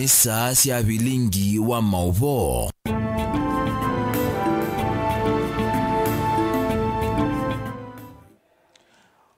ni saa cia bilingi wa mauvo.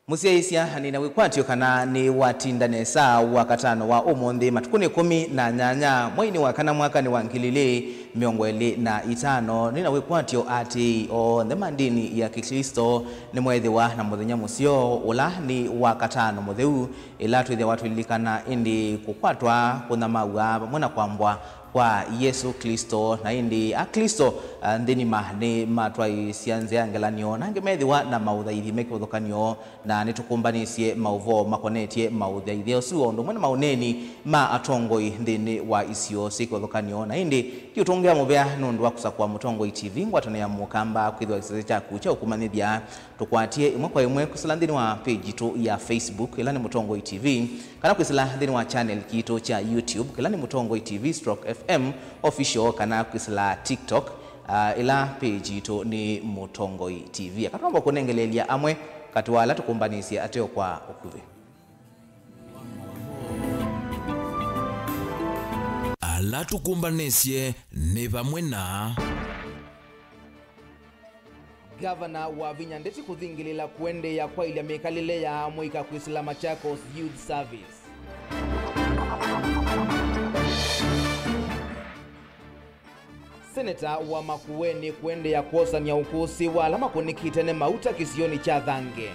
Musiaisia nina wikwatio kana ni watindanesa wa katano wa umonde matukuni 18 mwaini wa kana mwaka ni wangilile miongweli na itano nina wikwatio ati o ndemandini ya Kikristo ni mwezi wa na muthenya musio ula ni wa katano mutheu ila twithe watu ilikana indi kukwatwa kuna maua mwana kwambwa kwa Yesu Kristo na indi a Kristo ndini mahne matwai sianze angelanio na ngemethiwa na mauthaidi mekuthukanio na nitukumbanisye mauvo makonetie mauthaidi osuo ndo mwana mauneni ma atongoi ndini wa isio sikuthukanio na indi kiutungia muvya nundu wa kusakwa Mutongoi TV ngwatano ya mukamba kwithwa kisese chaku cha ukumanithia tukwatie imwe kwa imwe kusala ndini wa page tu ya Facebook ila ni Mutongoi TV kana kusala ndini wa channel kito cha YouTube ila ni Mutongoi TV/FM official kana kusala TikTok ila page tu ni Mutongoi TV akatomba kunengelelia amwe katwala tukumbanisia ateo kwa ukuvi ala tukumbanisye ni pamwe na Gavana wa Vinyandeti kuthingilila kuende ya kwa ile mekalile ya mwika kuisila Machakos Youth Service. Seneta wa Makueni kuende ya kuosa nyaukusi wala makunikitene mauta kisioni cha Thange.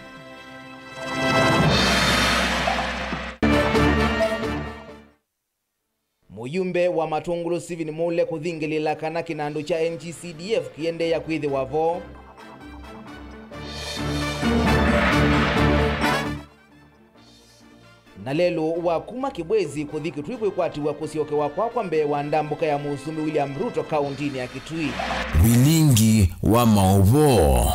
Muyumbe wa Matungulu Steven Mule kuthingilila kana kinandu cha NGCDF kiende ya kuithi wavo. Na lelo wa kuma Kibwezi kuthiki tuibwe kwati wa kusioke wa kwa mbe wa ndambuka ya Musumi William Ruto kaunti ya Kitui. bilingi wa mauvo.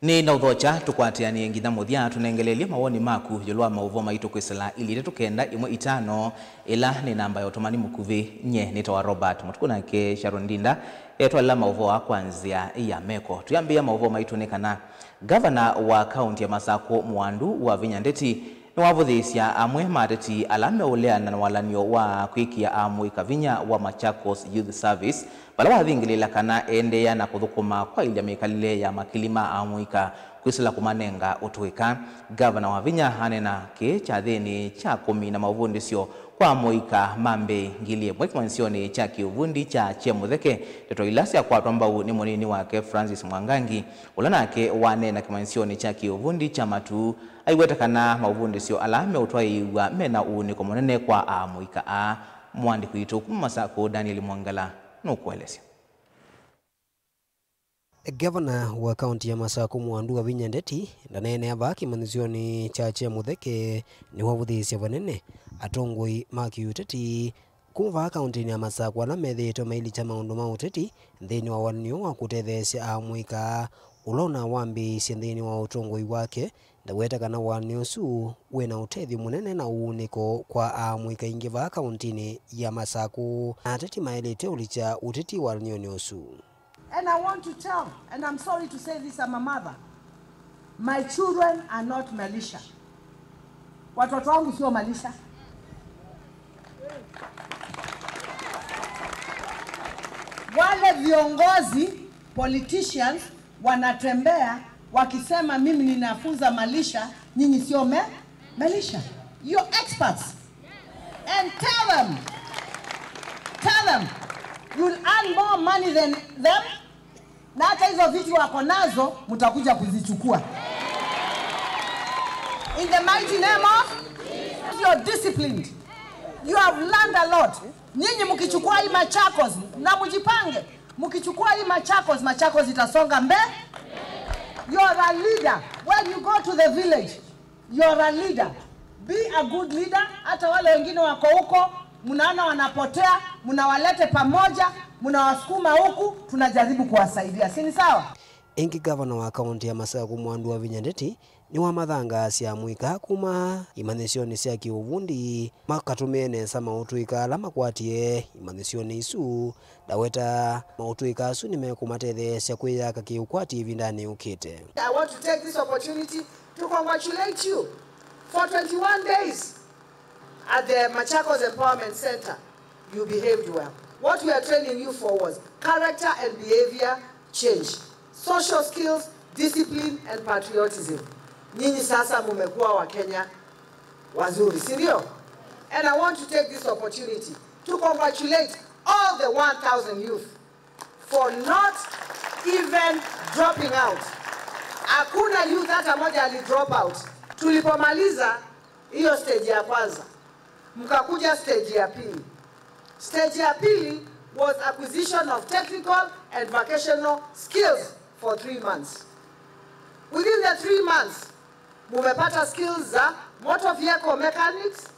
Ni na udhocha tukwatia ni ngitha muthia tunengelelia mawoni maku yolwa mauvo maitu kwisala ili tukenda imwe itano ila ni namba ya otomani mukuvi nye nitawa Robert mutukuna ke Sharon Ndinda etwa la mauvo wa kwanzia ya meko tuyambia mauvo maitu nekana Gavana wa kaunti ya Masako Mwandu wa Vinyandeti ni wavuthisya amwe mateti alame uleana na walanio wa kwikia amwe kavinya wa Machakos Youth Service bala wathingilila kana endeya na kuthukuma kwa ile mekalile ya makilima amwika kwisila kumanenga utuika. Gavana wa Vinya hanena ke cha thini cha 10 na mavundisyo kwa moika mambe ngilie mwekimansioni cha kiuvundi cha Chemutheke teto ilasi kwa twambau ni monini wake Francis Mwangangi ulanake wane na kimansioni cha kiuvundi cha matu aiwetakana mavundisyo alame utwaiwa mena uniko monene kwa amuika a mwandi kuitu kumasako Daniel Mwangala nukuelesya. Gavana wa kaunti ya Masako Mwandu wa Vinyandeti ndanene abaki manzioni cha Chemutheke ni wavuthisya vanene atongoi makiuteti kuva kaunti ya Masako na metheto maili cha maundu mauteti nthini wa wanio wa kutethesya amwika ulona wambi sindhini wa utongoi wake ndaweta kana wanio su wena utethi munene na uuniko kwa amwika ingi va kaunti ya Masako ateti maelete ulicha uteti wa wanio su. And I want to tell, and I'm sorry to say this, I'm a mother. My children are not militia. Watoto wangu sio militia. Wale viongozi, politicians, wanatembea wakisema mimi ninafunza militia, nyinyi sio militia. You're experts. And tell them, you'll earn more money than them. Na hata hizo vitu wako nazo mtakuja kuzichukua. In the mighty name of you're disciplined. You have learned a lot. Nyinyi mkichukua hii Machakos na mjipange. Mkichukua hii Machakos itasonga mbele. You're a leader. When you go to the village, you're a leader. Be a good leader. Hata wale wengine wako huko mnaona wanapotea, mnawalete pamoja, mnawasukuma huku, tunajaribu kuwasaidia. Si ni sawa? Ingi gavana wa kaunti ya Masako Mwandu wa Vinyandeti ni wa mathanga cia mwika kuma imanisioni cia kiuvundi makatumene sa mautuika ala makwatie imanisioni isu daweta mautuika asu nimekumatethesya kwiyaka kiukwati vindani ukite. I want to take this opportunity to congratulate you for 21 days at the Machakos Empowerment Center, you behaved well. What we are training you for was character and behavior change, social skills, discipline, and patriotism. Nyinyi sasa mumekuwa wa Kenya wazuri, si ndio? And I want to take this opportunity to congratulate all the 1,000 youth for not even dropping out. Hakuna youth hata moja ali drop out. Tulipomaliza hiyo stage ya kwanza, mkakuja stage ya pili. Stage ya pili was acquisition of technical and vocational skills for 3 months. Within the 3 months, mumepata skills za motor vehicle mechanics,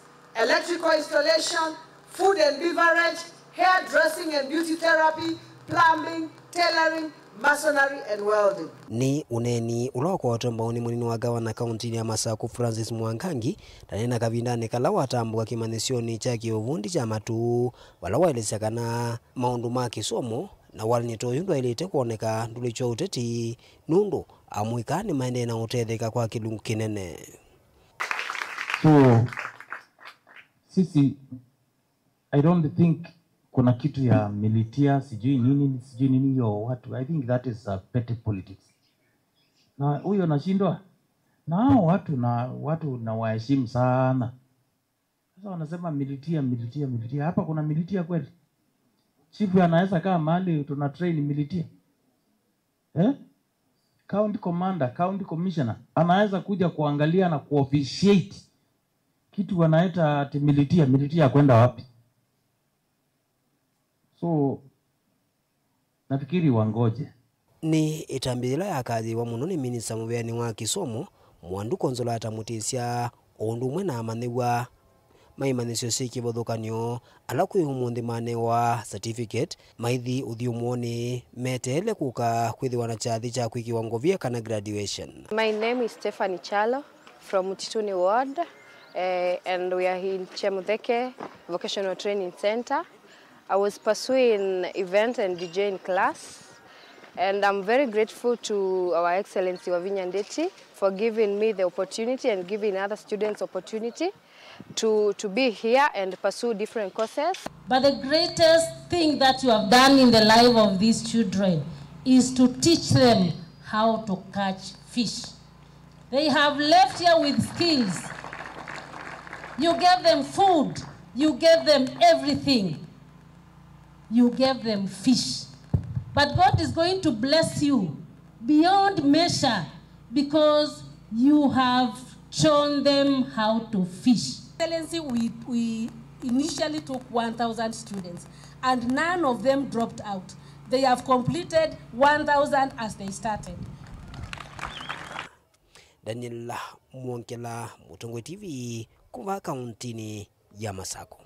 electrical installation, food and beverage, hair dressing and beauty therapy, plumbing, tailoring, masonry and welding. Ni uneni uloko watombaoni munini wa gavana kaunti ya Masaku Francis Mwangangi tanena kavindane kala watambua kimanisioni cha kiovundi cha matu wala waelezekana maundu ma kisomo na walinito yundu ilete kuoneka ndulicho uteti nundu amuikani maende na utetheka kwa kilungu kinene. So sisi I don't think kuna kitu ya militia sijui nini yo watu. I think that is petty politics. Na huyo nashindwa na hao watu na waheshimu sana. Sasa wanasema militia. Hapa kuna militia kweli? Chief anaweza kama mahali tuna train militia? County commander, county commissioner anaweza kuja kuangalia na kuofficiate kitu wanaita ati militia kwenda wapi? So nafikiri wangoje. Ni itambila ya kazi wa munoni minisa mubeani wa kisomo Mwandu Konzola atamutisia ondu mwena amaniwa maimanisio siki bodhokanyo ala kuihumundi mane wa certificate maithi uthiumuoni metele kuka kwithi wanachathi cha kwiki wangovia kana graduation. My name is Stephanie Chalo from Mutituni Ward and we are in Chemutheke Vocational Training Center. I was pursuing event and DJing class, and I'm very grateful to Our Excellency Wavinya Ndeti for giving me the opportunity and giving other students opportunity to be here and pursue different courses. But the greatest thing that you have done in the life of these children is to teach them how to catch fish. They have left here with skills. You gave them food, you gave them everything. You gave them fish. But God is going to bless you beyond measure because you have shown them how to fish. Excellency, we initially took 1,000 students and none of them dropped out. They have completed 1,000 as they started. Daniela Mwonkela, Mutongwe TV, kuva kauntini ya Masaku.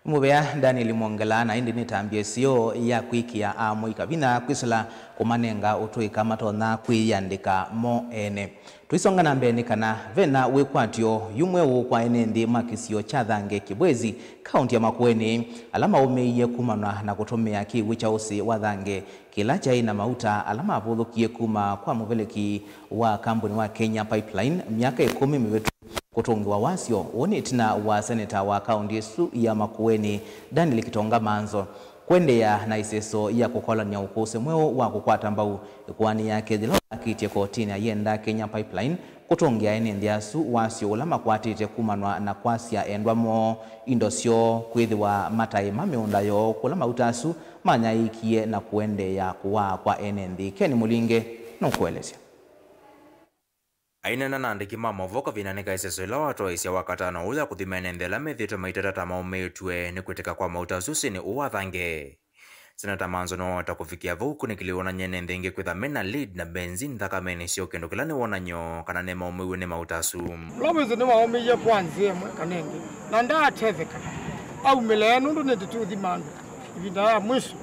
Mubea Daniel Mwongela na indi nitambie sio ya kwikia amui kabina kwisala kumanenga utuika matona kwiyandika mo ene. Tuisonga na mbeni kana vena wekwatio yumwe kwa enendi makisio chathange kibwezi kaunti ya Makueni alama umeiye kumanwa na kutumia kiwi cha usi wathange kila chai na mauta alama avuthukie kuma kwa muveleki wa kampuni wa Kenya Pipeline miaka 10 miwetu kutungiwa wasio wonitina wa seneta wa kaunti yesu ya Makueni Daniel Kitonga Manzo kwendea na iseso ya kukolania ukose mweo wa kukwata mbau kwani yake dhilo akitie kotini ayenda Kenya Pipeline kutongia enendia su wasio ulama kwatite kumanwa na kwasia endwamo indosio kwithiwa matai mameundayo kulama utasu manyaikie na kuendea kuwa kwa enendi. Ken Mulinge nukuelezea. Aina na nandiki mama voka vinaneka iseso ila watu isia wakatano ula kuthimenendela methito maitata maumetwe ni kuteka kwa mautasusi ni uwathange. Senata Manzo no takufikia vuku nikiliona nyene ndenge kwitha mena lead na benzini thakameni sio kendo kila ni wonanyo kana ne maumiwe ne mautasu. Lomezi ni maumiye kwanzie mwe kanenge. Na nda tetheka. Au milenu ndo netitu thimando. Ivinda ya mwisho.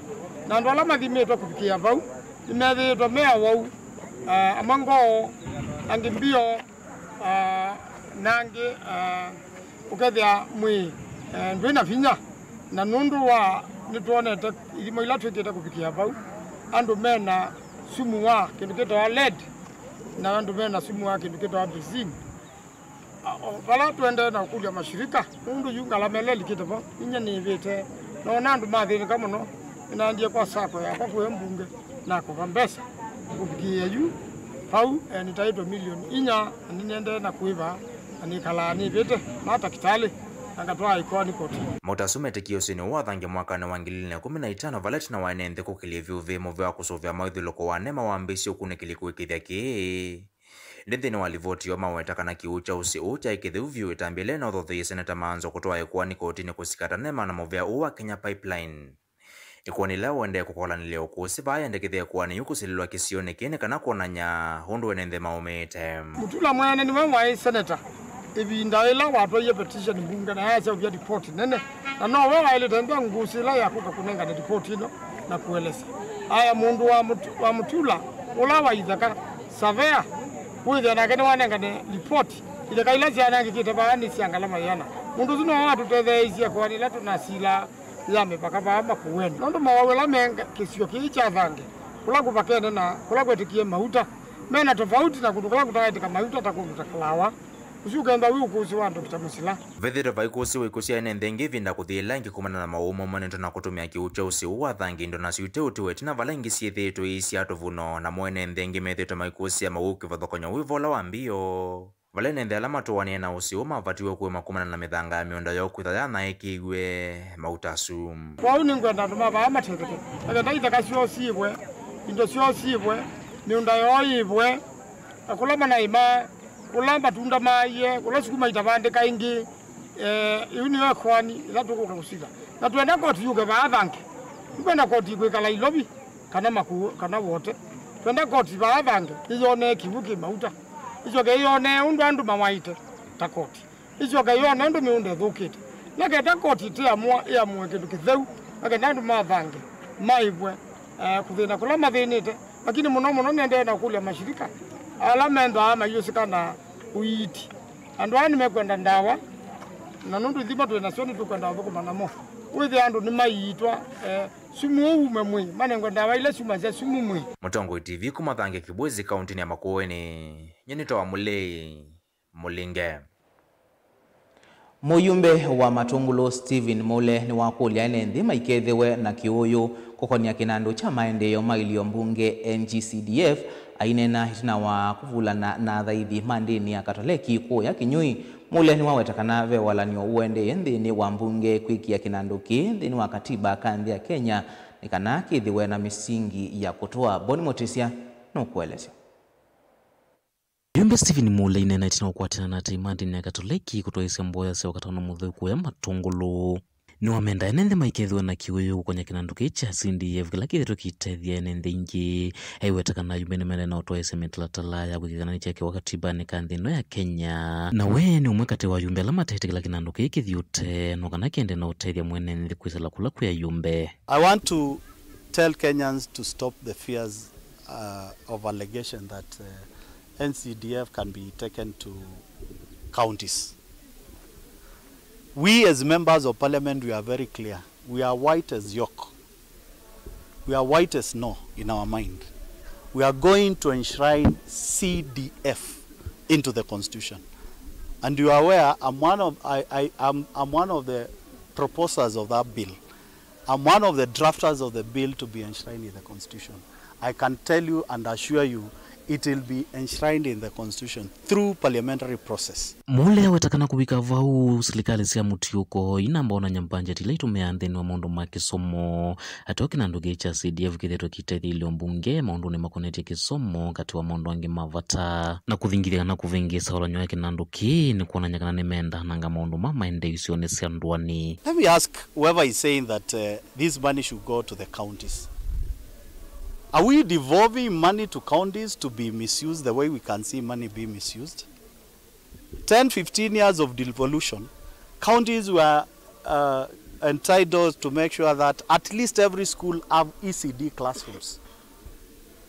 Na ndo alama thimetwa kufikia vau. Imethitwa mea wau. Amango angi mbio nangi ukethia mwi ndwina vinya na nundu wa nituonete ilimo ila twikite kufikia vau andu mena sumu wa kindu kitwa lead na andu mena sumu wa kindu kitwa benzine bala twende na kulia mashirika mundu yunga la meleli kitabo inya ni vite no nandu mathini kama no inandie kwa sako ya kwa mbunge na kwa mbesa kubikia yu pau ni taito milioni inya ninende na kuiva anikala ni vite mata kitale angatwa ikoni koti Mutasumete kiosini wathange mwaka na wangilili na 15 valet na waenende kukilia vyuvimo vya kusovya maithiloko wanema wambisi ukunikili kuikithia ki ndithini walivoti wa mawetaka na kiucha usi ucha ikithiu vyu itambile na uthothe seneta manzo kutoa ikuani kotini kusikata nema na movya uwa Kenya Pipeline ikuani leo wende kukolanile ukusi vaya ndekithia kuani yukusililwa kisioni kini kana kuonanya hundu wenende maumete mutula mwene ni mwa seneta ibinda ila watu ye petition bunge na yasa vya report nene na no wewe ile tembea ngusila ya kuka kunenga na report ino na kueleza aya mundu wa mutula ula wa idaka savea kuja na kene wanenga ne report ile kaila siana ngikite baani siangala mayana mundu zino watu tetheisia kwa ni latu nasila ya mepaka baba kuwena ndo mawawela menga kisio kicha thange kula kupakene na kula kwetikie mauta mena tofauti na kudukula kutaika mauta takutakalawa usugenda wikusi wandu kitamusila vethiro vaikusi wikusi enendengi vinda kuthila ngikumana na maumo manento na kutumia kiucha usi uwa thangi ndo na siute utiweti na vala ingi siethito isi atovuno na mwene ndengi methito maikusi ya mauki vathokonya wivola wa mbio vala enende ala matuwanie na usi uma vatiwe kuwe makumana na mithanga ya mionda ya ukwitha ya naikigwe mautasu kwa uni ngwenda nduma vaa mateteke agenda ithaka sio sibwe indo sio sibwe mionda yo ibwe akulama na ima kulamba tunda maye kula sukuma itavande kaingi yuni ya kwani latuko kusika na tuenda koti yuke baathange kwenda koti kwekala ilobi kana maku kana wote twenda koti baathange iyone kibuki mauta ijo ke yone undu andu mawaite takoti ijo ke yone undu miunde thukite na ke takoti tia ya kindu kitheu na ke andu mathange maibwe kuthina kula mathinite lakini muno nende na kulia mashirika alamendo ama yusikana uiti andu ani mekwenda ndawa na nundu thima tu nasioni tu kwenda thoko manamo withi andu ni maitwa sumu ume mwi manengo ndawa ile sumu za sumu mwi Mutongo TV kumathange Kibwezi kaunti ya Makueni nyenito wa Mulinge Muyumbe wa Matungulo Stephen Mule ni wakulia enendi maikethiwe na kiuyu kukonia kinandu cha maendeleo mailio mbunge NGCDF ainena hitina wa kuvulana na thaithi mandini ya Katoleki kuya Kinyui Mule ni wawetakana ve walanio uende nthini wa mbunge kwikia kinandu ki nthini wa katiba kanthi ya Kenya nikana kithiwe na misingi ya kutoa Boni Motisia nukuelezea Muyumbe Stephen Mule inena itina ukwatina na taimandini ya Katoleki kutoa mboya sewa katana muthuku ya Matungulo ni wamenda enende maikethiwe na kiuyu kwenye kinandu kicha CDF kila kithito kitethia enende ingi aiwetakana yumbeni mele na utoa mitalatala ya kukikana chake wakatiba ni kanthino ya Kenya na we ni umwe kati wa yumbe ala matete kila kinandu kikithiute no kana kiende na utethia mwene nthi kwisala kula kuya yumbe. I want to tell Kenyans to stop the fears of allegation that NCDF can be taken to counties. We as members of parliament, we are very clear. We are white as yolk. We are white as snow in our mind. We are going to enshrine CDF into the constitution. And you are aware, I'm one of the proposers of that bill. I'm one of the drafters of the bill to be enshrined in the constitution. I can tell you and assure you it will be enshrined in the constitution through parliamentary process. Mule wetakana kubika vau serikali sia mutiuko inambona nyambanja tilaitumea nthini wa maundu ma kisomo atoa kinandu gicha CDF kithetwo kitethi ilio mbunge maundu ni makoneti kisomo kati wa maundu angi mavata na kuthingithia na kuvingisa ulanyo ya kinandu ki ni kuonanya kana nimenda nanga maundu ma maende isione sia ndwani. Let me ask whoever is saying that this money should go to the counties. Are we devolving money to counties to be misused the way we can see money being misused? 10-15 years of devolution, counties were entitled to make sure that at least every school have ECD classrooms.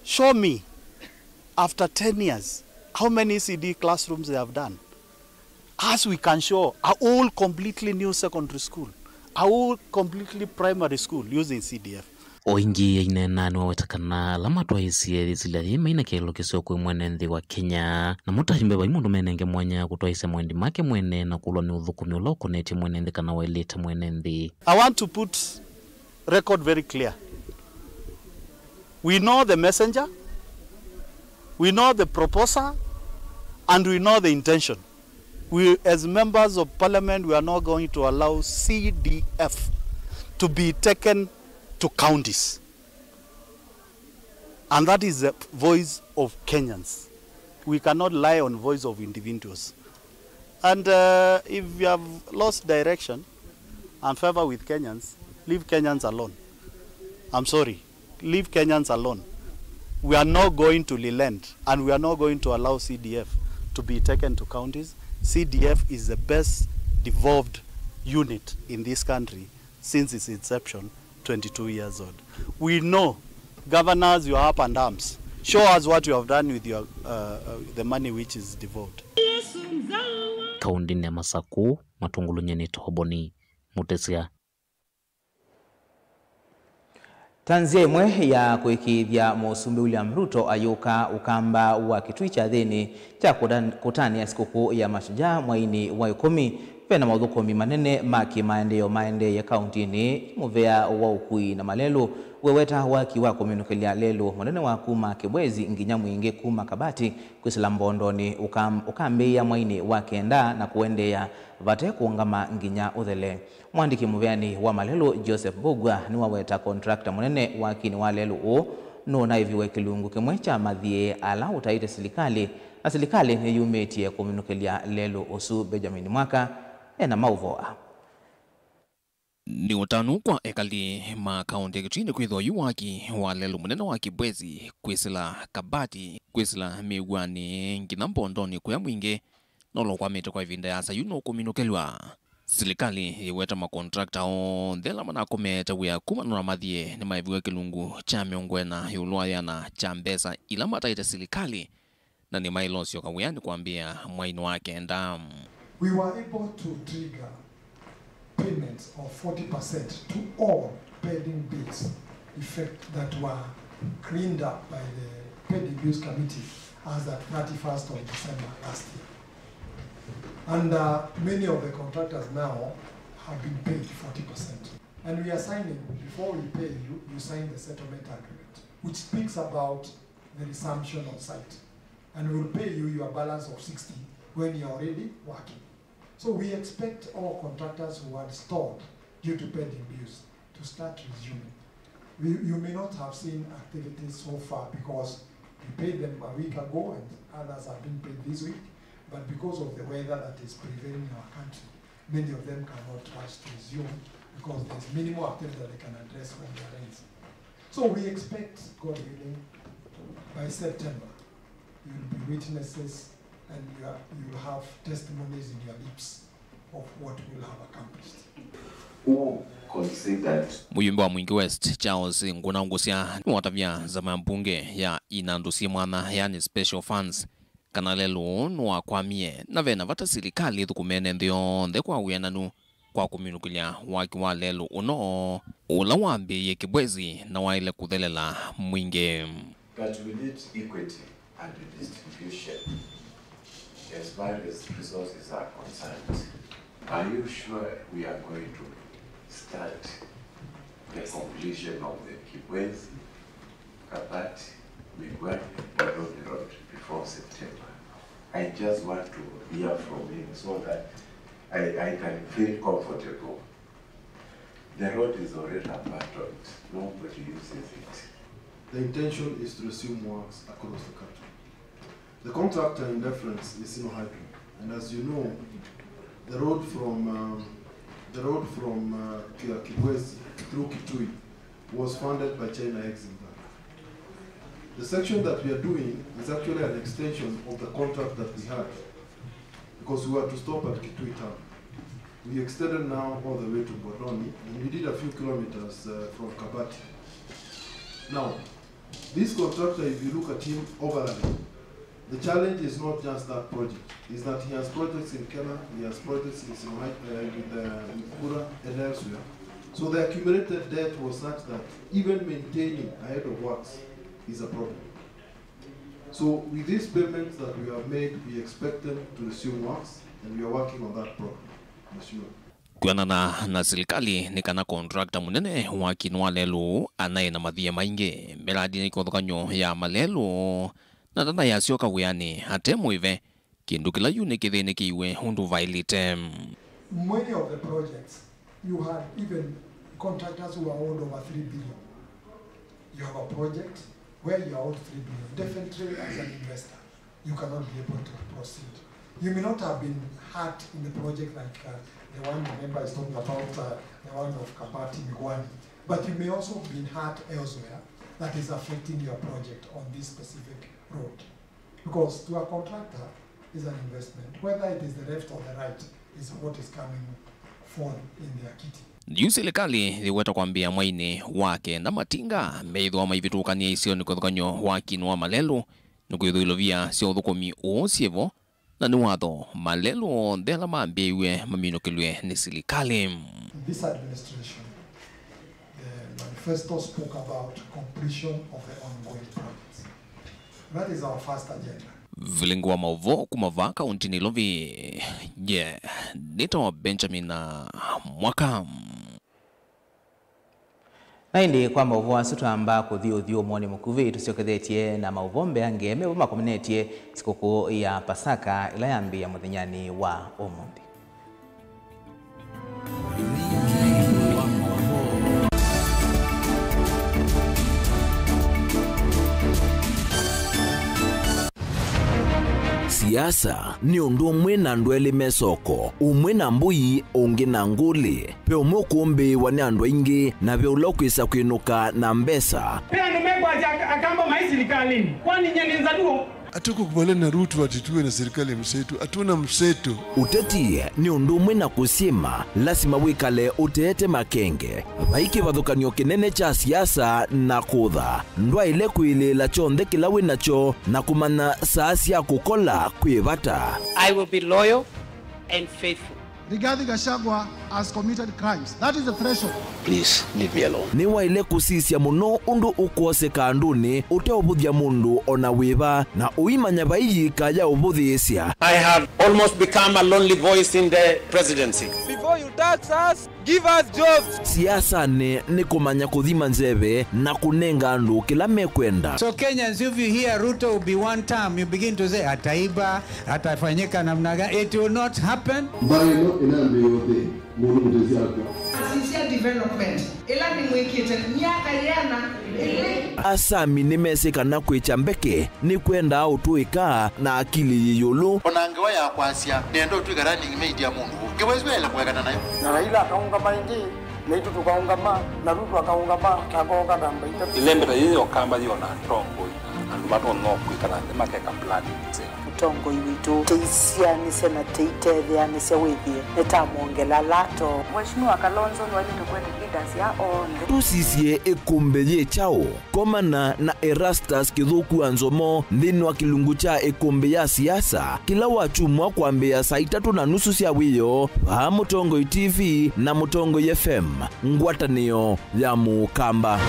Show me, after 10 years, how many ECD classrooms they have done. As we can show, a whole completely new secondary school, a whole completely primary school using CDF. oingi inena ni wawetakana alama twaisi zila hima ina kielo kisio kwe mwene nthi wa Kenya na mutahimbe bai mundu menenge mwanya kutwaisa mwendi make mwene na kulwa ni uthukumi uloko neti mwene nthi kana wailita mwene nthi. I want to put record very clear. We know the messenger, we know the proposer, and we know the intention. We, as members of parliament, we are not going to allow CDF to be taken to counties. And that is the voice of Kenyans. We cannot lie on voice of individuals. And if you have lost direction and favor with Kenyans, leave Kenyans alone. I'm sorry, leave Kenyans alone. We are not going to relent, and we are not going to allow CDF to be taken to counties. CDF is the best devolved unit in this country since its inception 22 years old. We know, governors, you are up and arms. Show us what you have done with your the money which is devolved. Kaundi ya Masaku, Matungulu Nyeni Tohoboni, Mutesia. Tanzia imwe ya kuikithia Musumbi William Ruto ayuka ukamba wa kitui cha thini cha kutani ya sikukuu ya mashujaa mwaini wa 10 pena maudhukomi manene maki maende ya kauntini muvea wa ukui na malelu weweta waki wa kuminukilia lelu mwanene wa kuma kibwezi nginya mwingi kuma kabati kwisila mbondoni ukambi ya mwaini wa kenda na kuende ya vate kuungama nginya uthele. Mwandiki muveani wa malelu Joseph Bugwa ni waweta kontrakta mwanene waki ni wa lelu nuna iviwe kilungu kimwe cha mathie ala utaite silikali na silikali ni yumetie kuminukilia lelu usu Benjamin Mwaka ena mauvoa. Ni utanu kwa ekali ma kaunti kitini kwitho yuwaki wa lelu munene wa kibwezi kwisila kabati kwisila miwani ngina mbondoni kwa mwingi nolo kwa mete kwa ivinda ya sayuno kuminukelwa. Silikali iweta makontrakta o ndela mana kometa wea kumanura mathie ni maiviwe kilungu cha miongwena yulua yana cha mbesa ila mataita silikali na ni mailosio kawiyani kuambia mwainu wake nda. We were able to trigger payments of 40% to all pending bills effect that were cleaned up by the pending bills committee as at 31st of December last year. And many of the contractors now have been paid 40%. And we are signing, before we pay you, you sign the settlement agreement, which speaks about the resumption of site. And we will pay you your balance of 60 when you're already working. So we expect all contractors who are stalled due to pending bills to start resuming. You may not have seen activities so far because we paid them a week ago and others have been paid this week. But because of the weather that is prevailing in our country, many of them cannot rush to resume because there's minimal activity that they can address when they are ends. So we expect, God willing, by September, you will be witnesses and you will have testimonies in your lips of what we will have accomplished. Who considered Muyumbe wa Mwingi West Charles Ngunangusia watavya za mbunge ya inandusi mwana yani special funds kana lelu nwa kwamie na vena vata silikali thukumene nthio nthe kwa wiananu kwa kuminukilia waki wa lelu uno ula wambi ye kibwezi na waile kuthelela mwingi. But we need equity and redistribution as far as resources are concerned. Are you sure we are going to start the completion of the Kibwezi, Kabati, Migwani, Bodoni Road before September? I just want to hear from him so that I can feel comfortable. The road is already abandoned. Nobody uses it. The intention is to resume works across the country. The contractor in reference is Sinohydro, and as you know, the road from Kibwezi through Kitui was funded by China Exim Bank. The section that we are doing is actually an extension of the contract that we had, because we were to stop at Kitui town. We extended now all the way to Bodoni, and we did a few kilometers from Kabati. Now, this contractor, if you look at him overall, the challenge is not just that project. Is that he has projects in Kenya, he has projects in Kura and elsewhere. So the accumulated debt was such that even maintaining ahead of works is a problem. So with these payments that we have made, we expect them to resume works, and we are working on that problem. Kuanana na serikali ni kana contractor munene wa Kinua Lelu anaye na mathia maingi miradi ni kuthukanyo ya malelu na tata ya sioka wiani ate muive kindu kila yune kithini kiwe hundu vailite. Many of the projects you had even contractors who are owed over 3 billion. You have a project where you are owed 3 billion. Definitely as an investor, you cannot be able to proceed. You may not have been hurt in the project like the one the member is talking about, the one of Kabati Migwani, but you may also have been hurt elsewhere that is affecting your project on this specific road. Because to a contractor is an investment. Whether it is the left or the right is what is coming forth in their kitty. Yu serikali liweta kwambia mwaini wake na matinga meithwa maivitukania isio ni kuthukanyo wa Kinua Malelu nukwithuilovia sio thukumi uosievo na ni watho malelu ndela mambiwe maminukilwe ni serikali. This administration, the manifesto spoke about completion of the ongoing projects. That is our first agenda. Vilingu wa mauvo kumava kaunti ni Lovi. Nito Benjamin Mwaka. Na indi kwa mauvo asutamba kuthio mwoni mukuvi tusiokethetie na mauvombe ange meuma kominetie sikukuu ya Pasaka ila yambia muthinyani wa umuthi. Siasa ni undu umwe na ndwele mesoko umwe na mbui ungi na nguli pe umwe kumbi wani andu ingi na pe ulokwisa kwinuka na mbesa Pia numegwa akamba maisirikalini kwani nyeneza duo atukukubaliana na Ruto atituwe na serikali ya mseto, atuna mseto. Uteti ni undu umwe na kusima lazima wikale uteete makenge vaiki vathukanio kinene cha siasa na kutha ndwa ile kwilila chonthe kila winacho na kumana saasi ya kukola kwivata. I will be loyal and faithful. Rigathi Gachagua has committed crimes. That is the threshold. Please leave me alone. Ni wa ile kusisia muno undu ukose kanduni uteobuthia mundu ona wiva na uimanya vaiji kaya ubuthisia. I have almost become a lonely voice in the presidency. Before you tax us, give us jobs. Siasa ni kumanya kuthima nzeve na kunenga andu kila mekwenda. So Kenyans, if you hear Ruto will be one term, you begin to say ataiba, atafanyika namna gani. It will not happen. Sincere development. Ela ni mwikite miaka yana Asami nimesika na kwicha mbeke ni kwenda au tuika na akili yiyulu. Onangewa ya kwasia nendo tuigarani ngimeidia mundu. Kiwezwele kuwekana nayo. Na Raila akaunga maingi, naitu tukaungama, na Ruto akaungama, akaunga damba ita. Ilembera yiyo kamba yiyo na tongo. Andu bato no kwikana makeka plan. Tongo yitu teisia ni sema teitethia ni sewithie netamongela lato. Mheshimiwa Kalonzo ni wali tukwenda leaders ya onde. Tusisie ekumbe ye chao komana na Erastus Kithuku Anzomo ndini wa kilungu cha ekumbe ya siasa kila wachumwa kwambia saa 3:30 cia wiyo pa Mutongo TV na Mutongo FM ngwatanio ya Mukamba.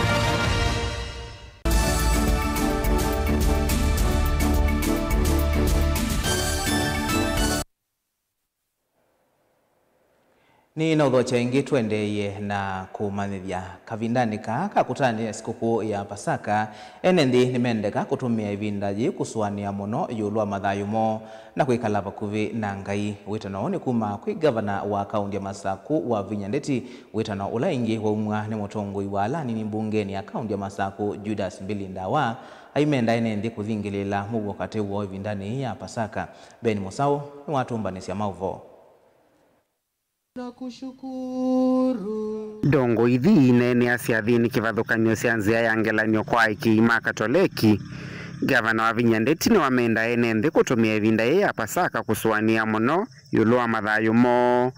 Ni na udhocha ingi tuendeye na kumanithia kavindani kaka kutania sikukuu ya Pasaka enendi nimendeka kutumia ivindaji kusuania muno yulwa mathayumo na kwikala vakuvi na Ngai. Witano ni kuma kwi gavana wa kaunti ya Masaku wa Vinya Ndeti. Witano ula ingi wa umwa ni Mutongoi wa alani ni mbungeni ya kaunti ya Masaku Judas Mbilindawa aimenda enendi kuthingilila mugo kati wa ivindani ya Pasaka. Ben Musau ni watumbanisia mauvo. Dongo ithi nene asiathini kivathukanio cia nzia ya ngelanio kwa ikiima Katoleki. Gavana wa Vinya Ndeti ni wamenda enenthi kutumia ivinda ya Pasaka kusuania muno yulwa mathayumo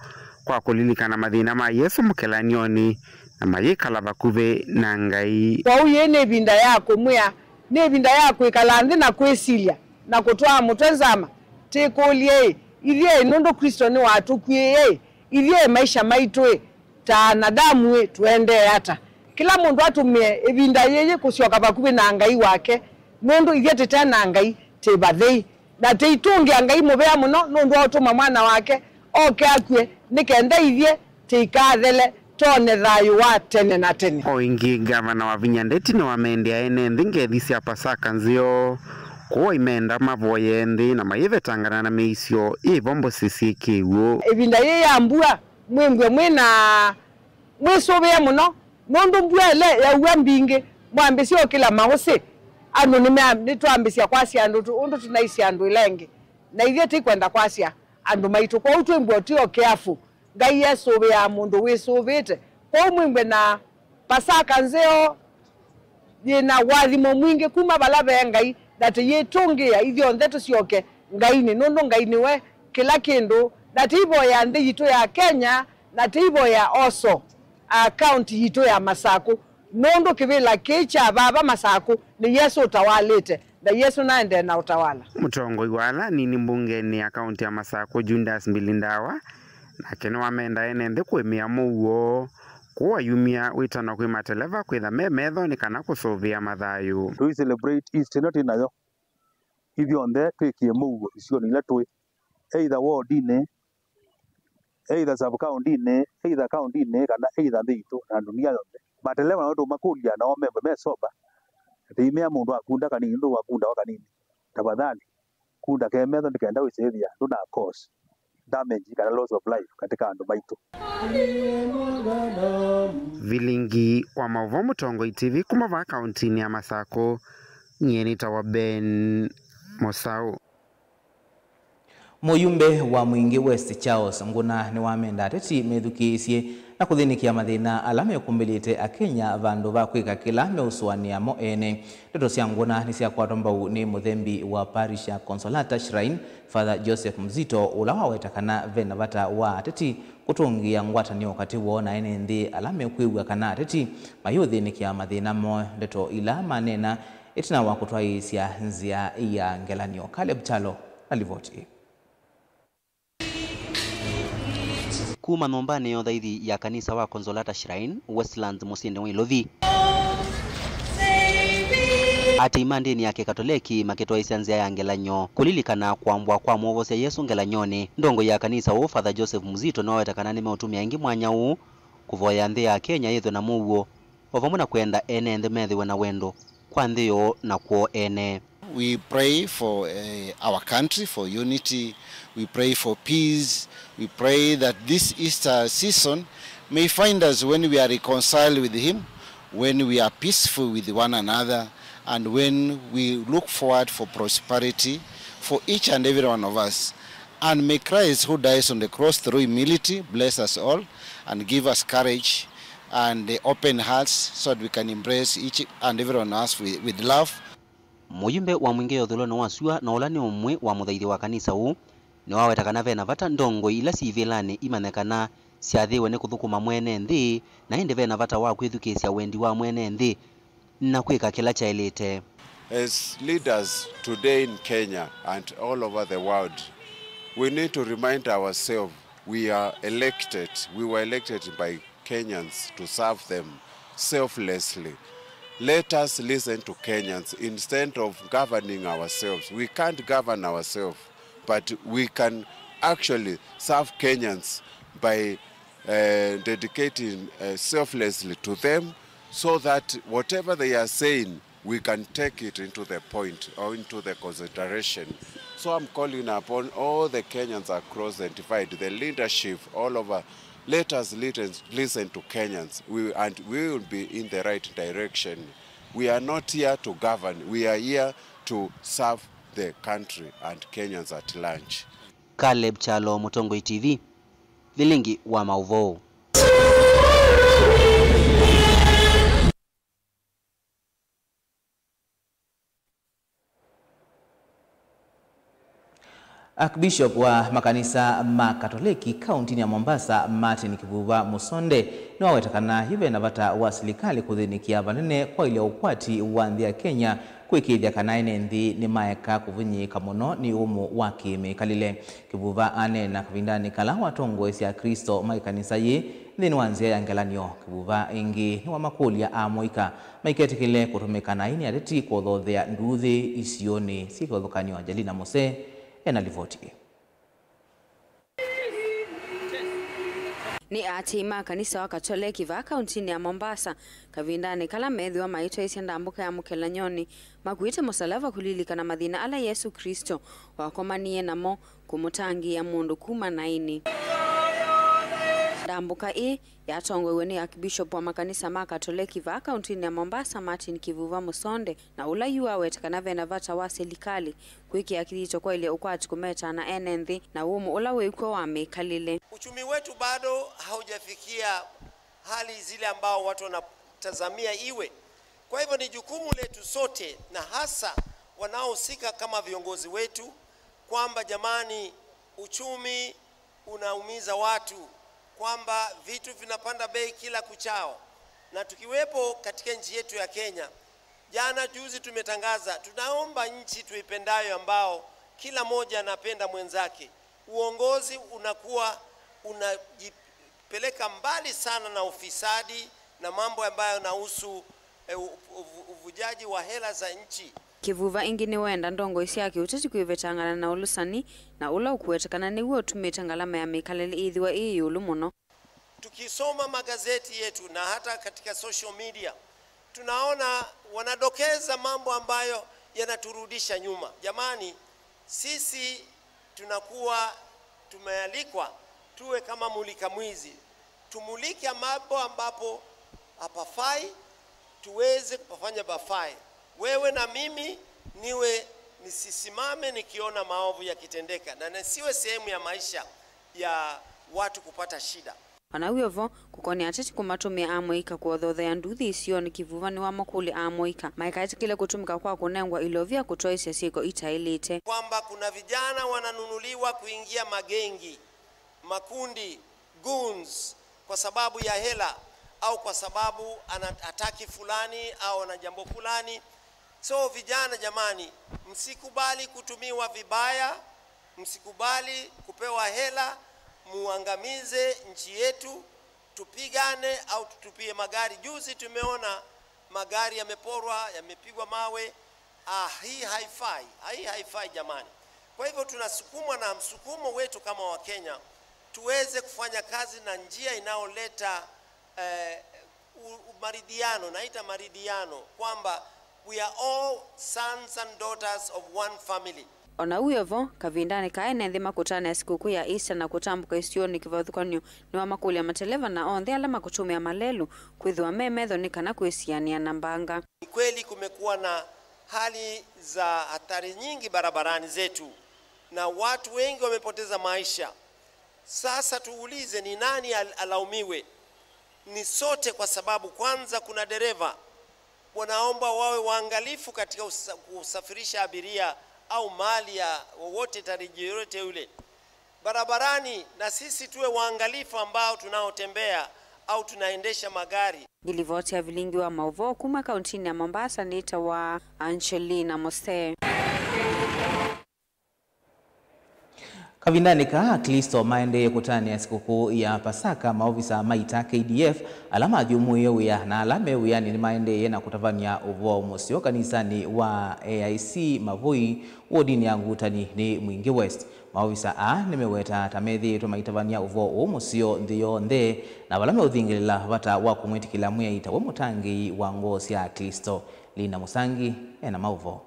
kwa kulilikana mathina ma Yesu mukelanioni na mayikala vakuve na Ngai. Kwa uye ne vinda yako mwya ne vinda yako ikalanthi na kwesilia na kutwa mutenzama tikulie irie nundu Kristo ni watu kwie irie maisha maitwe ta nadamu tuende hata kila mundu atumie ibinda yeye kusyoka bakubi na ngai wake nundu ithete tena ngai te bathei na te itungi ngai mubea muno nundu atuma mwana wake oke akue nikenda ithie te ikathele tone thayu wa tene na tene. Oingi gavana wa Vinya Ndeti ni wamendea ene ngethi cia Pasaka nzio kwa imenda mavoye ndi na maive tangana na meisio ivombo sisi kiwo ibinda ye yambua mwembwe mwina mwesobea muno nundu mbwele ya uambinge mwambisio kila mahose anu nitwambisia kwasia undu tunaisi andu ilenge na ithie tikwenda kwasia andu maitu kwa utu mbwe tio careful ngai yesobea mundu wisobete kwa mwembwe na Pasaka nzeo yina wathimo mwingi kuma balabe ngai dati yetungia ithio ndetu sioke ngaini nundu ngaini we kila kindu dati ibo ya ndi yitu ya Kenya na tibo ya oso county yitu ya Masaku nundu kivila kicha baba Masaku ni Yesu utawalite na Yesu naende na utawala. Mutongo iwala nini mbungeni ya county ya Masaku Jundas Mbilindawa na keno wamenda ene kwemia muo kwa yumia witana kwi mateleva kwitha memetho ni kana kusovia mathayu. We celebrate Easter nayo ithio nthe twikie muo icio ni latwe either ward-ine either sub-county-ine either county-ine kana either thitu na dunia yothe mateleva no makulia na omembe mesoba timia mundu akunda kanini ndu akunda wakanini tafadhali kunda kemetho nikenda wisethia nduna cause damage kana loss of life katika andu baitu. Vilingi wa Mauvo Mutongo TV kumava kaunti ya Masako nyeni tawa Ben Mosau. Muyumbe wa Mwingi West Charles Nguna ni wamenda teti methukiisie na kuthinikia mathina alame kumbelite akenya vandu va kwika kila meusuania mo ene. Ndeto cia Nguna ni cia kwatomba ni muthembi wa parish ya Consolata Shrine Father Joseph Mzito ula wawetakana vena vata wa teti kutungia ngwatanio kati wona ene nthi alame kwiwa kana teti mayuthinikia mathina mo. Ndeto ila manena itina wa kutwaisia nzia ya ngelanio. Caleb Chalo alivoti. Kuma nombane yo thaithi ya kanisa wa Consolata Shrine Westlands Musinde wa Ilothi ati imandini ya Kikatoliki maketoa isanzia ya ngelanyo kulilikana kwambwa kwa mwogosia Yesu ngelanyoni. Ndongo ya kanisa u Father Joseph Mzito no wetakana ni meutumia ingi mwanya u kuvoya nthi ya Kenya yetho na muwo ovamuna kwenda ene nthi methiwe na wendo kwa nthi yo na kuo ene. We pray for our country, for unity. We pray for peace. We pray that this Easter season may find us when we are reconciled with Him, when we are peaceful with one another, and when we look forward for prosperity for each and every one of us. And may Christ, who dies on the cross through humility, bless us all and give us courage and open hearts so that we can embrace each and every one of us with love. Muyumbe wa Mwingi yothulo no wasua na ula ni umwe wa muthaithi wa kanisa u ni wawetakana vena vata ndongo ila civilani imanekana ciathiwe ni kuthukuma mwene nthi na indi vena vata wa kwithukisya wendi wa mwene nthi na kwika kila chailite. As leaders today in Kenya and all over the world, we need to remind ourselves we were elected by Kenyans to serve them selflessly. Let us listen to Kenyans instead of governing ourselves. We can't govern ourselves, but we can actually serve Kenyans by dedicating selflessly to them so that whatever they are saying, we can take it into the point or into the consideration. So I'm calling upon all the Kenyans across the divide, the leadership all over. Let us listen to Kenyans, and we will be in the right direction. We are not here to govern, we are here to serve the country and Kenyans at large. Caleb Chalo, Mutongo TV, Vilingi wa Mauvo. Archbishop wa makanisa makatoliki kaunti ya Mombasa Martin Kivuva Musonde ni wawetakana hive na vata wa serikali kuthinikia vanene kwa ile ukwati wa nthi ya Kenya kwikithia kana ene nthi ni maeka kuvunyika muno ni umu wa kimikalile. Kivuva anena kavindani kala watongo cia Kristo maikanisa ye nthini wa nzia ya ngelanio kivuva ingi ni wa makulia amoika maiketikile kutumikana ini ateti kuthothea nduthi isioni sikothukanio. Angelina Mose ena riboti. Ni atima kanisa wa Katoliki va kauntini ya Mombasa kavindani kala methiwa maitwa isia ndambuka ya Mukelanyoni makuite musalava kulilikana mathina ala Yesu Kristo wakomanie namo kumutangia mundu kuma naini. Ndambuka yatongwe ni Archbishop wa makanisa ma Katoliki va kauntini ya Mombasa Martin Kivuva Musonde na ula yuwa wetakana vena vata wa serikali kwiki akilito kwa ile ukwati kumeta na enenthi na umu ula wekwa wamekalile. Uchumi wetu bado haujafikia hali zile ambao watu wanatazamia iwe. Kwa hivyo ni jukumu letu sote na hasa wanaohusika kama viongozi wetu kwamba jamani, uchumi unaumiza watu, kwamba vitu vinapanda bei kila kuchao. Na tukiwepo katika nchi yetu ya Kenya, jana juzi tumetangaza tunaomba nchi tuipendayo ambao kila moja anapenda mwenzake. Uongozi unakuwa unajipeleka mbali sana na ufisadi na mambo ambayo yanahusu uvujaji wa hela za nchi. Kivuva ingine wenda ndongo isi yake utati kuivetangana na ulusani na ula ukuwetakana ni uo tumetangalama ya mikaleli idhiwa iyulu muno. Tukisoma magazeti yetu na hata katika social media tunaona wanadokeza mambo ambayo yanaturudisha nyuma. Jamani, sisi tunakuwa tumealikwa tuwe kama mulika mwizi, tumulike mambo ambapo hapafai tuweze kupafanya bafai. Wewe na mimi nisisimame nikiona maovu yakitendeka na nisiwe sehemu ya maisha ya watu kupata shida. Wanawiyovo kukoni ateti kumatumia amoika kuothothea nduthi isioni kivuva ni wa makuli amoika maikaitikile kutumika kwa kunengwa ilovia kutoa isia siko itailite. Kwamba kuna vijana wananunuliwa kuingia magengi, makundi, goons kwa sababu ya hela au kwa sababu anataki fulani au ana jambo fulani. So vijana jamani, msikubali kutumiwa vibaya, msikubali kupewa hela muangamize nchi yetu, tupigane au tutupie magari. Juzi tumeona magari yameporwa, yamepigwa mawe. Hii haifai jamani. Kwa hivyo tunasukumwa na msukumo wetu kama wa Kenya tuweze kufanya kazi na njia inaoleta maridhiano, naita maridhiano, kwamba we are all sons and daughters of one family. Ona uyovo kavindani kaene nthi makutane ya sikukuu ya Easter na kutambuka isioni kivathukanio ni wa makuli ya mateleva na onthe alama kutumia malelu kwithiwa memetho ni kana kwisiania na mbanga. Ni kweli kumekuwa na hali za hatari nyingi barabarani zetu na watu wengi wamepoteza maisha. Sasa tuulize, ni nani alaumiwe? Ni sote, kwa sababu kwanza kuna dereva wanaomba wawe waangalifu katika kusafirisha abiria au mali ya wowote tariji yote yule barabarani, na sisi tuwe waangalifu ambao tunaotembea au tunaendesha magari. Gilivoti ya vilingi wa Mauvo kuma kauntini ya Mombasa nita wa Angelina Mose. Kavindani ka Kristo maende kutani ya sikukuu ya Pasaka maofisa maita KDF alama jumuiya uya na alame uya ni maende na kutavania uvo musio kanisani wa AIC Mavui wodini ya ngutani ni Mwingi West. Maofisa nimeweta tamethi tumaitavania uvo musio ndiyo ndhe na walame uthingilila vata wakumwetikila muya ita wa mutangi wa ngosi ya Kristo. Lina Musangi na mauvo.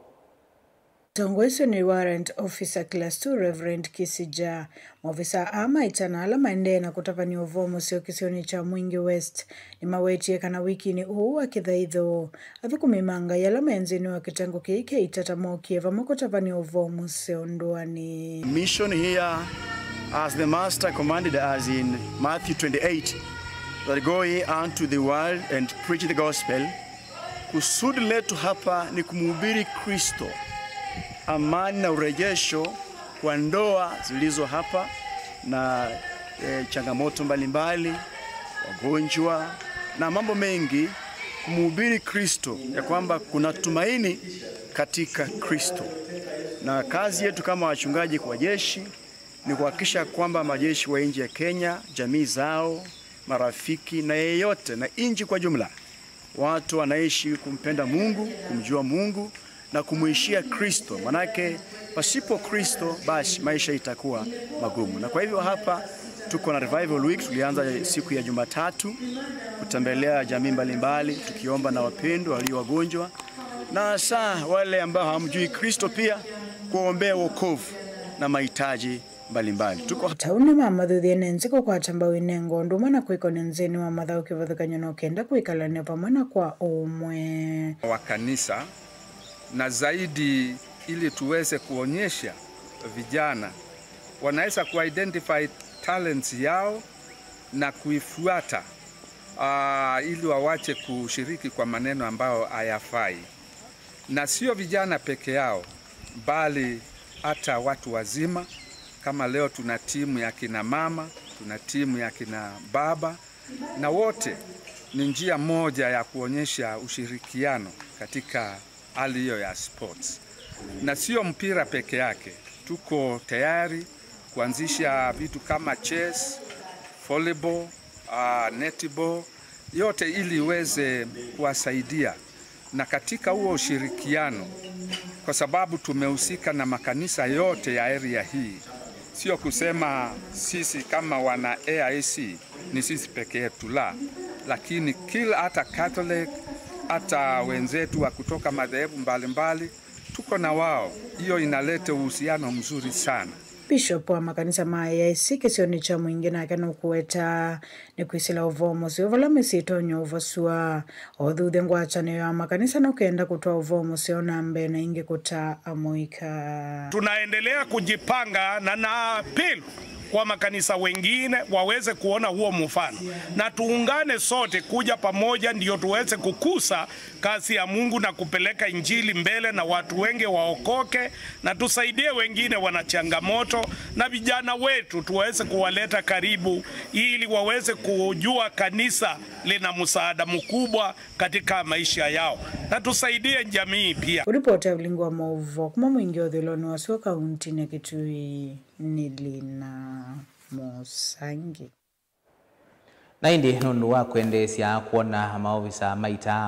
Tongweso ni Warrant Officer Class 2 Reverend Kisija. Mwofisa ama itanala maende na kutapani uvomo sio kisioni cha Mwingi West. Ni mawetie kana wiki ni uwa kithaidho. Aviku mimanga yala menzini wa kitengo kike itatamokie vama kutapani uvomo sio nduani. Mission here as the Master commanded us in Matthew 28 that go ye unto the world and preach the gospel. Kusudi letu hapa ni kumhubiri Kristo, amani na urejesho kwa ndoa zilizo hapa na changamoto mbalimbali, wagonjwa na mambo mengi, kumhubiri Kristo ya kwamba kuna tumaini katika Kristo. Na kazi yetu kama wachungaji kwa jeshi ni kuhakikisha kwamba majeshi wa nje ya Kenya, jamii zao, marafiki na yeyote na inji kwa jumla. Watu wanaishi kumpenda Mungu, kumjua Mungu na kumuishia Kristo. Manake pasipo Kristo basi maisha itakuwa magumu. Na kwa hivyo hapa tuko na Revival Week. Tulianza siku ya Jumatatu kutembelea jamii mbalimbali tukiomba na wapendwa walio wagonjwa na saa wale ambao hamjui Kristo pia kuombea wokovu na mahitaji mbalimbali. Tuko tauni mama thuthiene nziko kwa tamba winengo nduma na kuiko nenzeni wa mathau kivathukanywa no kenda kuikalania pamwana kwa umwe wa kanisa, na zaidi ili tuweze kuonyesha vijana wanaweza kuidentify talents yao na kuifuata ili wawache kushiriki kwa maneno ambayo hayafai. Na sio vijana peke yao bali hata watu wazima. Kama leo tuna timu ya kina mama, tuna timu ya kina baba, na wote ni njia moja ya kuonyesha ushirikiano katika hali hiyo ya sports. Na sio mpira peke yake, tuko tayari kuanzisha vitu kama chess, volleyball, netball, yote ili iweze kuwasaidia. Na katika huo ushirikiano, kwa sababu tumehusika na makanisa yote ya area hii, sio kusema sisi kama wana AIC ni sisi peke yetu, la, lakini kila hata Catholic, hata wenzetu wa kutoka madhehebu mbalimbali tuko na wao. Hiyo inaleta uhusiano mzuri sana. Bishop wa makanisa ma AIC kisioni cha mwingi na kano kuweta ni kuisila uvomo sio vala mesitonyo uvasua othuthe ngwachane ya makanisa na kenda kutoa uvomo sio nambe na inge kuta amoika. Tunaendelea kujipanga na appeal kwa makanisa wengine waweze kuona huo mfano, na tuungane sote kuja pamoja ndio tuweze kukusa kazi ya Mungu na kupeleka injili mbele na watu wengi waokoke, na tusaidie wengine wana changamoto, na vijana wetu tuweze kuwaleta karibu ili waweze kujua kanisa lina msaada mkubwa katika maisha yao, na tusaidie jamii pia. Ripoti ya Ulingo wa Mauvo kuma mwingi Odhiloni wa Suo kaunti na Kitui Nilina Mosangi. Na indi nundu wa kuendesya kuona maofisa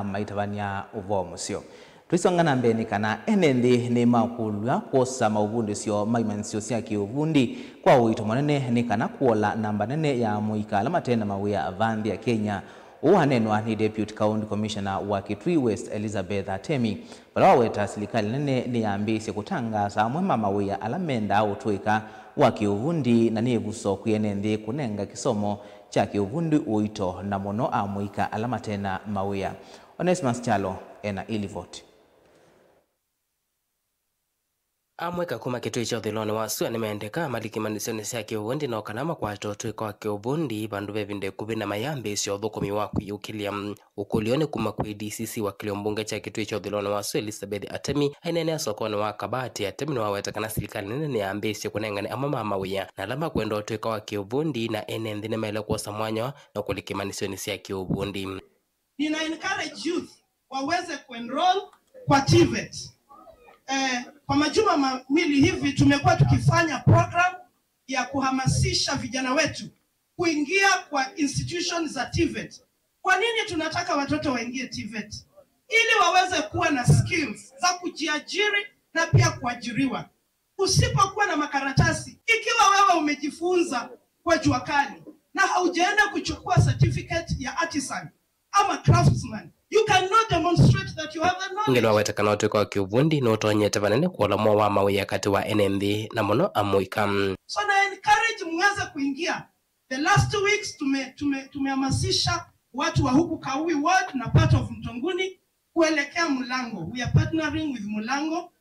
maitavania uvomo sio. Tuisongana mbeni kana enendi ni makulwa kuosa mauvundi sio maimansio sia kiuvundi kwa uito manene ni kana kuola namba nene ya muikala matena mawia avandi ya Kenya. Uhanenwa ni Deputy County Commissioner wa Kitui West Elizabeth Atemi. Pala waweta silikali nene ni ambisi kutanga mwema mawia alamenda au tuika wa kiuvundi na nieguso kuyenendi kunenga kisomo cha kiuvundi uito na mono amuika alamatena mawia. Onesmus Chalo ena ilivoti. Amweka kuma Kitui cha Uthiloni wa Suo nimeendeka maliki manisoni sia kiuvundi na okanama kwa toto kwa kiuvundi bandu bevinde kubina mayambe sio thukumi wa kuyukilia ukulioni kuma kwa DCC wa kiliombunge cha Kitui cha Uthiloni wa Suo Elizabeth Atemi ainenea sokoni wa Kabati. Atemi ni wawetakana serikali nene ni ambisi kunengane amama mawia na alama kwenda toto kwa kiuvundi na enendi nemele kwa samwanya na kuliki manisoni sia kiuvundi. Nina encourage youth waweze kuenroll kwa TVET. Kwa majuma mawili hivi tumekuwa tukifanya program ya kuhamasisha vijana wetu kuingia kwa institutions za TVET. Kwa nini tunataka watoto waingie TVET? Ili waweze kuwa na skills za kujiajiri na pia kuajiriwa. Usipokuwa na makaratasi, ikiwa wewe umejifunza kwa jua kali na haujaenda kuchukua certificate ya artisan ama craftsman, you cannot demonstrate that you have the knowledge. Ngelo wawetakana watu kwa kiuvundi na utonyete vanene kuola mwa wa mawia kati wa NMD na mono amuika. So na encourage mweze kuingia. The last 2 weeks tumehamasisha watu wa huku Kaui Ward na part of Mtonguni kuelekea Mulango. We are partnering with Mulango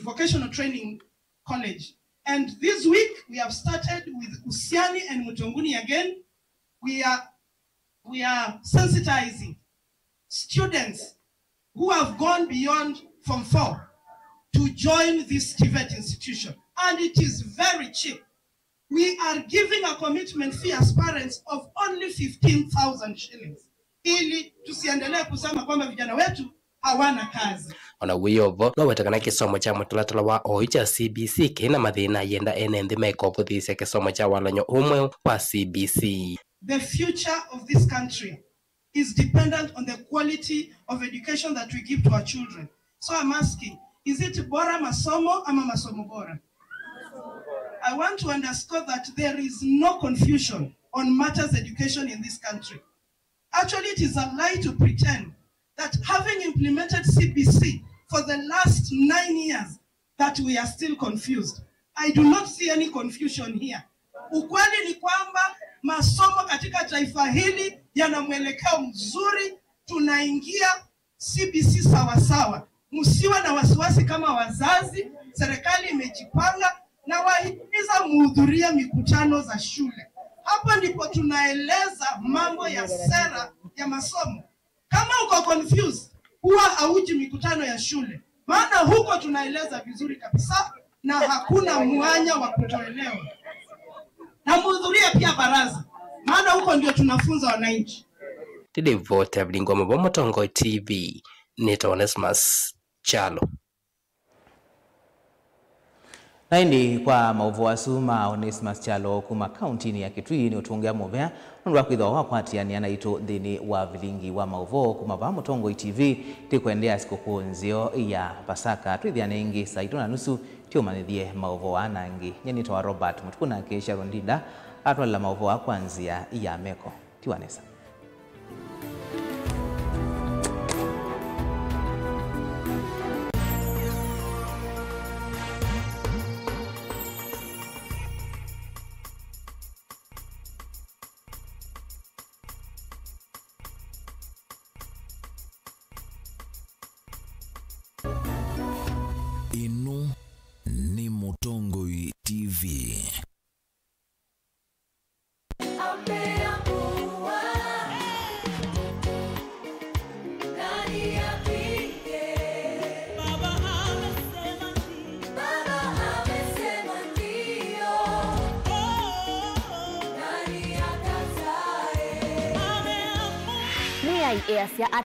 Vocational Training College. And this week we have started with Usiani and Mtonguni again. We are sensitizing students who have gone beyond Form 4 to join this TVET institution. And it is very cheap. We are giving a commitment fee as parents of only 15,000 shillings. Ili tusiendelee kusema kwamba vijana wetu hawana kazi. ona wiyovo no wetakana kisomo cha mutalatala wa oicha CBC kina mathina yenda ene nthi mekoputhisia kisomo cha walanyo umwe wa CBC. The future of this country is dependent on the quality of education that we give to our children. So I'm asking, is it bora masomo ama masomo bora? I want to underscore that there is no confusion on matters education in this country. Actually, it is a lie to pretend that having implemented CBC for the last 9 years, that we are still confused. I do not see any confusion here. Ukweli ni kwamba masomo katika taifa hili yana mwelekeo mzuri, tunaingia CBC sawa sawa. Msiwe na wasiwasi kama wazazi, serikali imejipanga na wahimiza muhudhuria mikutano za shule. Hapo ndipo tunaeleza mambo ya sera ya masomo. Kama uko confused, huwa hauji mikutano ya shule. Maana huko tunaeleza vizuri kabisa na hakuna mwanya wa kutoelewa. Na muhudhuria pia baraza. Maana huko ndio tunafunza wananchi. Tide vote ablingo Mobomo Tongo TV Nito Onesmus Chalo. Naindi kwa mauvuasuma Onesmus Chalo kuma kauntini ya Kitui ni utungia mubea nunua kuidho wakwati yani anaito dhini wa vilingi wa mauvo kuma Mobomo Tongo TV tikuendea sikukuu nzio ya Pasaka tuidhiane ingi saa 2:30 tio manithie mauvo wa nangi nyenito wa Robert Mutukuna kesha rondida atwala mauvo wa kwanzia ya meko tiwanesa. Inu ni Mutongo TV. Ni ai